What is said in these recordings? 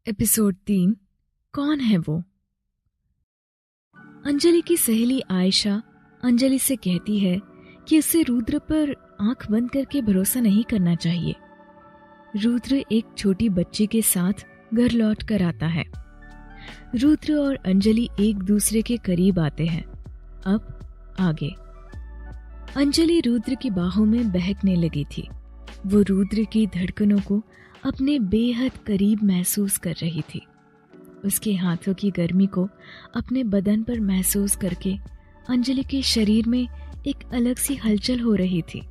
Episode 3। कौन है वो? अंजलि की सहेली आयशा अंजलि से कहती है कि उसे रुद्र पर आंख बंद करके भरोसा नहीं करना चाहिए। रुद्र एक छोटी बच्ची के साथ घर लौट कर आता है। रुद्र और अंजलि एक दूसरे के करीब आते हैं। अब आगे। अंजलि रुद्र की बाहों में बहकने लगी थी। वो रुद्र की धड़कनों को अपने बेहद करीब महसूस कर रही थी। उसके हाथों की गर्मी को अपने बदन पर महसूस करके अंजलि के शरीर में एक अलग सी हलचल हो रही थी।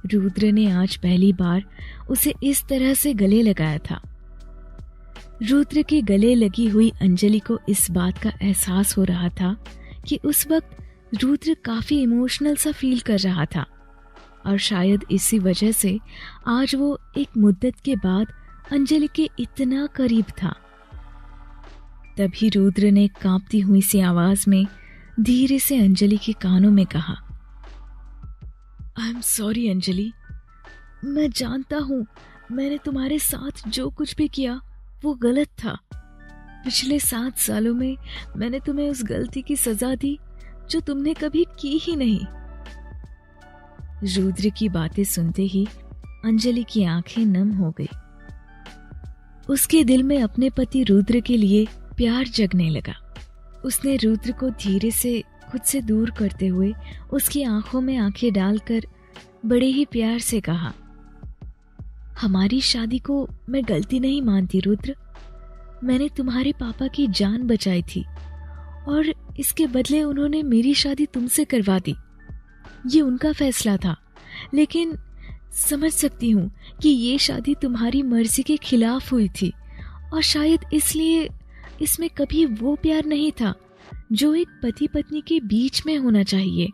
रुद्र ने आज पहली बार उसे इस तरह से गले लगाया था। रुद्र के गले लगी हुई अंजलि को इस बात का एहसास हो रहा था कि उस वक्त रुद्र काफी इमोशनल सा फील कर रहा था और शायद इसी वजह से आज वो एक मुद्दत के बाद अंजलि के इतना करीब था। तभी रुद्र ने कांपती हुई सी आवाज में धीरे से अंजलि के कानों में कहा, आई एम सॉरी अंजलि, मैं जानता हूं मैंने तुम्हारे साथ जो कुछ भी किया वो गलत था। पिछले 7 सालों में मैंने तुम्हें उस गलती की सजा दी जो तुमने कभी की ही नहीं। रुद्र की बातें सुनते ही अंजलि की आंखें नम हो गई। उसके दिल में अपने पति रुद्र के लिए प्यार जगने लगा। उसने रुद्र को धीरे से खुद से दूर करते हुए उसकी आंखों में आंखें डालकर बड़े ही प्यार से कहा, हमारी शादी को मैं गलती नहीं मानती रुद्र। मैंने तुम्हारे पापा की जान बचाई थी और इसके बदले उन्होंने मेरी शादी तुमसे करवा दी। ये उनका फैसला था, लेकिन समझ सकती हूँ कि ये शादी तुम्हारी मर्जी के खिलाफ हुई थी और शायद इसलिए इसमें कभी वो प्यार नहीं था जो एक पति पत्नी के बीच में होना चाहिए।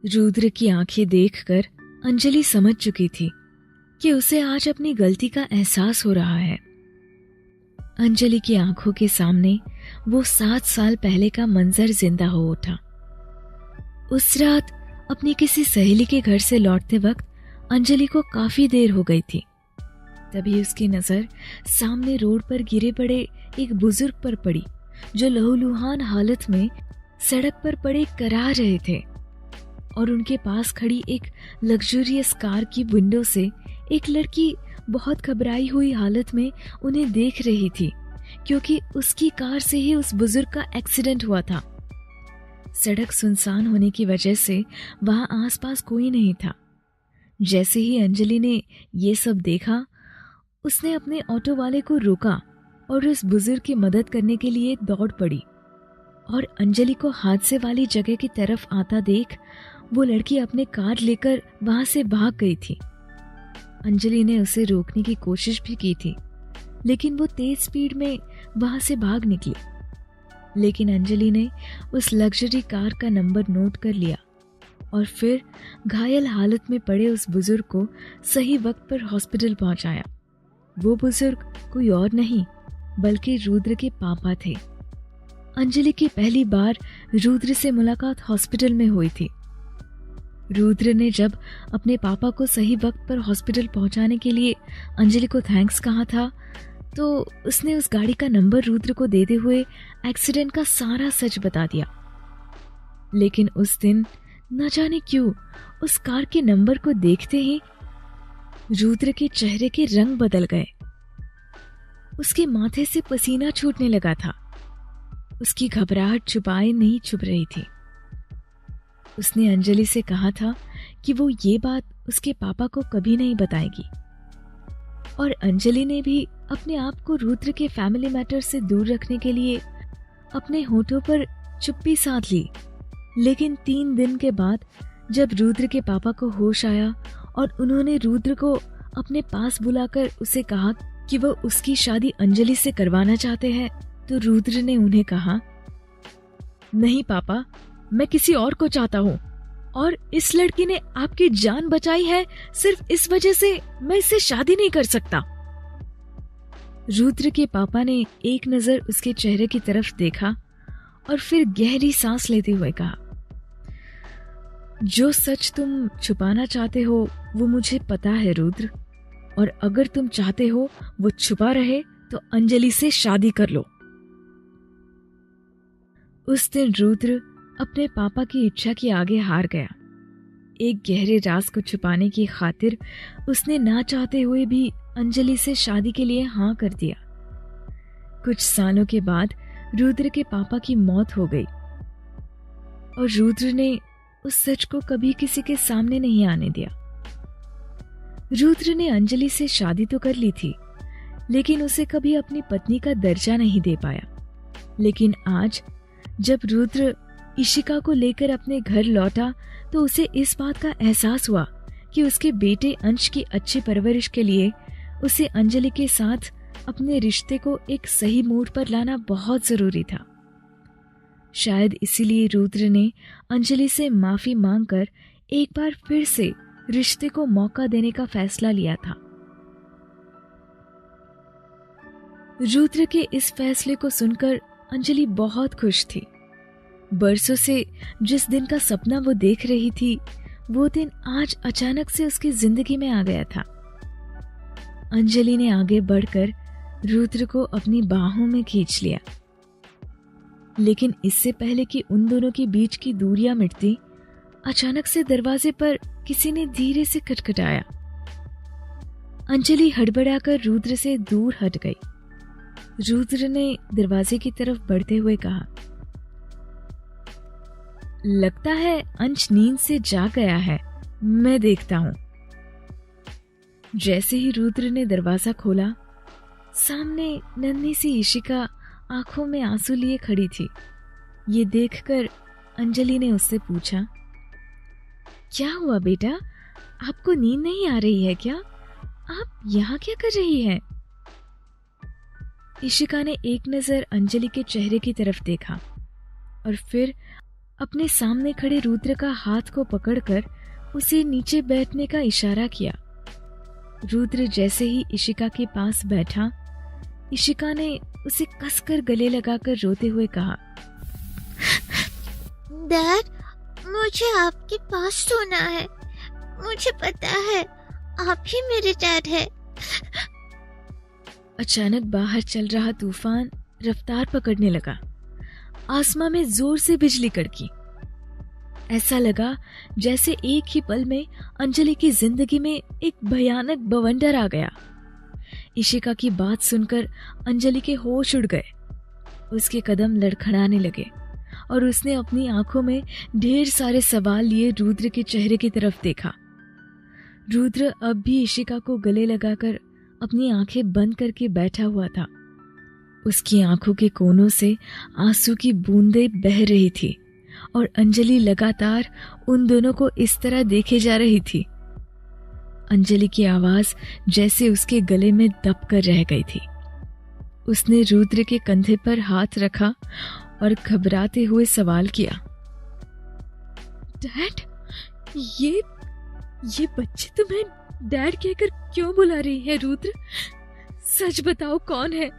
रुद्र की आंखें देखकर अंजलि समझ चुकी थी कि उसे आज अपनी गलती का एहसास हो रहा है। अंजलि की आंखों के सामने वो 7 साल पहले का मंजर जिंदा हो उठा। उस रात अपनी किसी सहेली के घर से लौटते वक्त अंजलि को काफी देर हो गई थी। तभी उसकी नजर सामने रोड पर गिरे पड़े एक बुजुर्ग पर पड़ी जो लहूलुहान हालत में सड़क पर पड़े करा रहे थे और उनके पास खड़ी एक लग्जरियस कार की विंडो से एक लड़की बहुत घबराई हुई हालत में उन्हें देख रही थी, क्योंकि उसकी कार से ही उस बुजुर्ग का एक्सीडेंट हुआ था। सड़क सुनसान होने की वजह से वहां आसपास कोई नहीं था। जैसे ही अंजलि ने ये सब देखा, उसने अपने ऑटो वाले को रोका और उस बुजुर्ग की मदद करने के लिए दौड़ पड़ी। और अंजलि को हादसे वाली जगह की तरफ आता देख वो लड़की अपने कार लेकर वहां से भाग गई थी। अंजलि ने उसे रोकने की कोशिश भी की थी, लेकिन वो तेज स्पीड में वहां से भाग निकली। लेकिन अंजलि ने उस लग्जरी कार का नंबर नोट कर लिया और फिर घायल हालत में पड़े उस बुजुर्ग को सही वक्त पर हॉस्पिटल पहुंचाया। वो बुजुर्ग कोई और नहीं बल्कि रुद्र के पापा थे। अंजलि की पहली बार रुद्र से मुलाकात हॉस्पिटल में हुई थी। रुद्र ने जब अपने पापा को सही वक्त पर हॉस्पिटल पहुंचाने के लिए अंजलि को थैंक्स कहा था, तो उसने उस गाड़ी का नंबर रुद्र को देते हुए एक्सीडेंट का सारा सच बता दिया। लेकिन उस दिन न जाने क्यों उस कार के नंबर को देखते ही रुद्र के चेहरे के रंग बदल गए। उसके माथे से पसीना छूटने लगा था। उसकी घबराहट छुपाए नहीं छुप रही थी। उसने अंजलि से कहा था कि वो ये बात उसके पापा को कभी नहीं बताएगी, और अंजलि ने भी अपने आप को रुद्र के फैमिली मैटर से दूर रखने के लिए अपने होठों पर चुप्पी साध ली। लेकिन 3 दिन के बाद जब रुद्र के पापा को होश आया और उन्होंने रुद्र को अपने पास बुलाकर उसे कहा कि वो उसकी शादी अंजलि से करवाना चाहते हैं, तो रुद्र ने उन्हें कहा, नहीं पापा, मैं किसी और को चाहता हूँ और इस लड़की ने आपकी जान बचाई है, सिर्फ इस वजह से मैं इससे शादी नहीं कर सकता। रुद्र के पापा ने एक नजर उसके चेहरे की तरफ देखा और फिर गहरी सांस लेते हुए कहा, जो सच तुम छुपाना चाहते हो वो मुझे पता है रुद्र, और अगर तुम चाहते हो वो छुपा रहे तो अंजलि से शादी कर लो। उस दिन रुद्र अपने पापा की इच्छा के आगे हार गया। एक गहरे राज को छुपाने की खातिर उसने ना चाहते हुए भी अंजलि से शादी के लिए हाँ कर दिया। कुछ सालों के बाद रुद्र के पापा की मौत हो गई और रुद्र ने उस सच को कभी किसी के सामने नहीं आने दिया। रुद्र ने अंजलि से शादी तो कर ली थी, लेकिन उसे कभी अपनी पत्नी का दर्जा नहीं दे पाया। लेकिन आज जब रुद्र इशिका को लेकर अपने घर लौटा तो उसे इस बात का एहसास हुआ कि उसके बेटे अंश की अच्छी परवरिश के लिए उसे अंजलि के साथ अपने रिश्ते को एक सही मोड़ पर लाना बहुत जरूरी था। शायद इसीलिए रुद्र ने अंजलि से माफी मांगकर एक बार फिर से रिश्ते को मौका देने का फैसला लिया था। रुद्र के इस फैसले को सुनकर अंजलि बहुत खुश थी। बरसों से जिस दिन का सपना वो देख रही थी, वो दिन आज अचानक से उसकी जिंदगी में आ गया था। अंजलि ने आगे बढ़कर रुद्र को अपनी बाहों में खींच लिया, लेकिन इससे पहले कि उन दोनों के बीच की दूरियां मिटती, अचानक से दरवाजे पर किसी ने धीरे से खटखटाया। अंजलि हड़बड़ाकर रुद्र से दूर हट गई। रुद्र ने दरवाजे की तरफ बढ़ते हुए कहा, लगता है अंश नींद से जाग गया है, मैं देखता हूं। जैसे ही रुद्र ने दरवाजा खोला, सामने नन्ही सी इशिका आंखों में आंसू लिए खड़ी थी। ये देखकर अंजलि ने उससे पूछा, क्या हुआ बेटा, आपको नींद नहीं आ रही है क्या? आप यहाँ क्या कर रही हैं? इशिका ने एक नजर अंजलि के चेहरे की तरफ देखा और फिर अपने सामने खड़े रुद्र का हाथ को पकड़कर उसे नीचे बैठने का इशारा किया। रुद्र जैसे ही इशिका के पास बैठा, इशिका ने उसे कसकर गले लगाकर रोते हुए कहा, डैड, मुझे आपके पास सोना है। मुझे पता है आप ही मेरे डैड है। अचानक बाहर चल रहा तूफान रफ्तार पकड़ने लगा। आसमां में जोर से बिजली कड़की। ऐसा लगा जैसे एक ही पल में अंजलि की जिंदगी में एक भयानक बवंडर आ गया। इशिका की बात सुनकर अंजलि के होश उड़ गए। उसके कदम लड़खड़ाने लगे और उसने अपनी आंखों में ढेर सारे सवाल लिए रुद्र के चेहरे की तरफ देखा। रुद्र अब भी इशिका को गले लगाकर अपनी आंखें बंद करके बैठा हुआ था। उसकी आंखों के कोनों से आंसू की बूंदें बह रही थी और अंजलि लगातार उन दोनों को इस तरह देखे जा रही थी। अंजलि की आवाज जैसे उसके गले में दब कर रह गई थी। उसने रुद्र के कंधे पर हाथ रखा और घबराते हुए सवाल किया, डैड, ये बच्ची तुम्हें डैड कहकर क्यों बुला रही है? रुद्र, सच बताओ, कौन है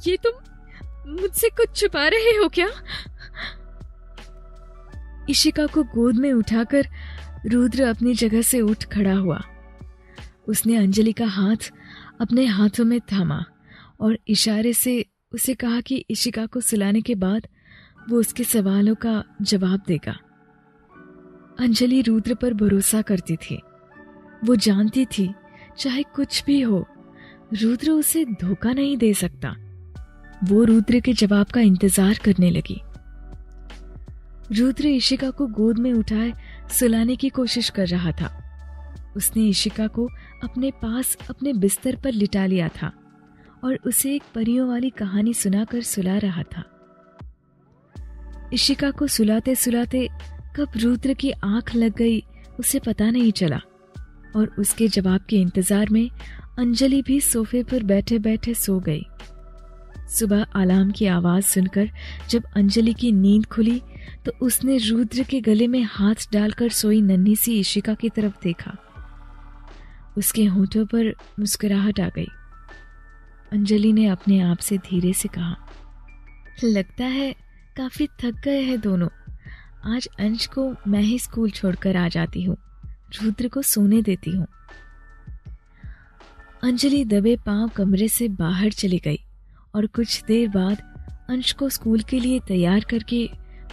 ये? तुम मुझसे कुछ छुपा रहे हो क्या? इशिका को गोद में उठाकर रुद्र अपनी जगह से उठ खड़ा हुआ। उसने अंजलि का हाथ अपने हाथों में थामा और इशारे से उसे कहा कि इशिका को सुलाने के बाद वो उसके सवालों का जवाब देगा। अंजलि रुद्र पर भरोसा करती थी। वो जानती थी चाहे कुछ भी हो, रुद्र उसे धोखा नहीं दे सकता। वो रुद्र के जवाब का इंतजार करने लगी। रुद्र इशिका को गोद में उठाए सुलाने की कोशिश कर रहा था। उसने इशिका को अपने पास अपने बिस्तर पर लिटा लिया था और उसे एक परियों वाली कहानी सुनाकर सुला रहा था। इशिका को सुलाते सुलाते कब रुद्र की आंख लग गई उसे पता नहीं चला और उसके जवाब के इंतजार में अंजलि भी सोफे पर बैठे बैठे सो गई। सुबह अलार्म की आवाज सुनकर जब अंजलि की नींद खुली तो उसने रुद्र के गले में हाथ डालकर सोई नन्ही सी इशिका की तरफ देखा। उसके होठों पर मुस्कुराहट आ गई। अंजलि ने अपने आप से धीरे से कहा, लगता है काफी थक गए हैं दोनों। आज अंश को मैं ही स्कूल छोड़कर आ जाती हूँ, रुद्र को सोने देती हूँ। अंजलि दबे पांव कमरे से बाहर चली गई और कुछ देर बाद अंश को स्कूल के लिए तैयार करके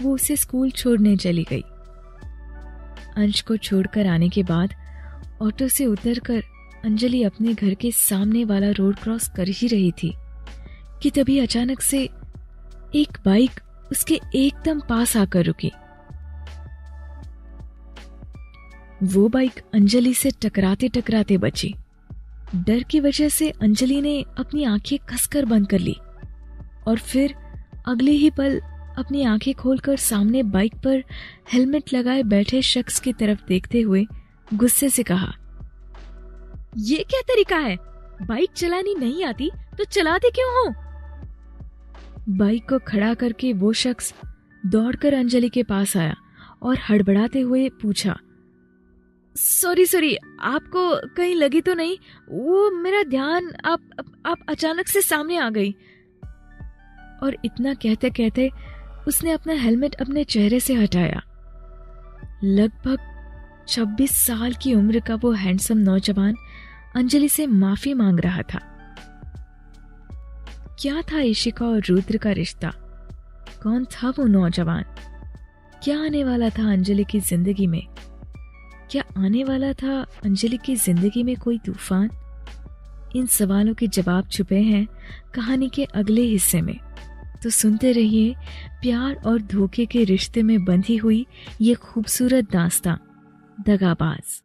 वो उसे स्कूल छोड़ने चली गई। अंश को छोड़कर आने के बाद ऑटो से उतरकर अंजलि अपने घर के सामने वाला रोड क्रॉस कर ही रही थी कि तभी अचानक से एक बाइक उसके एकदम पास आकर रुकी। वो बाइक अंजलि से टकराते टकराते बची। डर की वजह से अंजलि ने अपनी आंखें कसकर बंद कर ली और फिर अगले ही पल अपनी आंखें खोलकर सामने बाइक पर हेलमेट लगाए बैठे शख्स की तरफ देखते हुए गुस्से से कहा, ये क्या तरीका है? बाइक चलानी नहीं आती तो चलाते क्यों हो? बाइक को खड़ा करके वो शख्स दौड़कर अंजलि के पास आया और हड़बड़ाते हुए पूछा, सॉरी आपको कहीं लगी तो नहीं? वो मेरा ध्यान आप अचानक से सामने आ गई। और इतना कहते कहते उसने अपना हेलमेट अपने चेहरे से हटाया। लगभग 26 साल की उम्र का वो हैंडसम नौजवान अंजलि से माफी मांग रहा था। क्या था इशिका और रुद्र का रिश्ता? कौन था वो नौजवान? क्या आने वाला था अंजलि की जिंदगी में? क्या आने वाला था अंजलि की जिंदगी में कोई तूफान? इन सवालों के जवाब छुपे हैं कहानी के अगले हिस्से में। तो सुनते रहिए प्यार और धोखे के रिश्ते में बंधी हुई ये खूबसूरत दास्तां दगाबाज।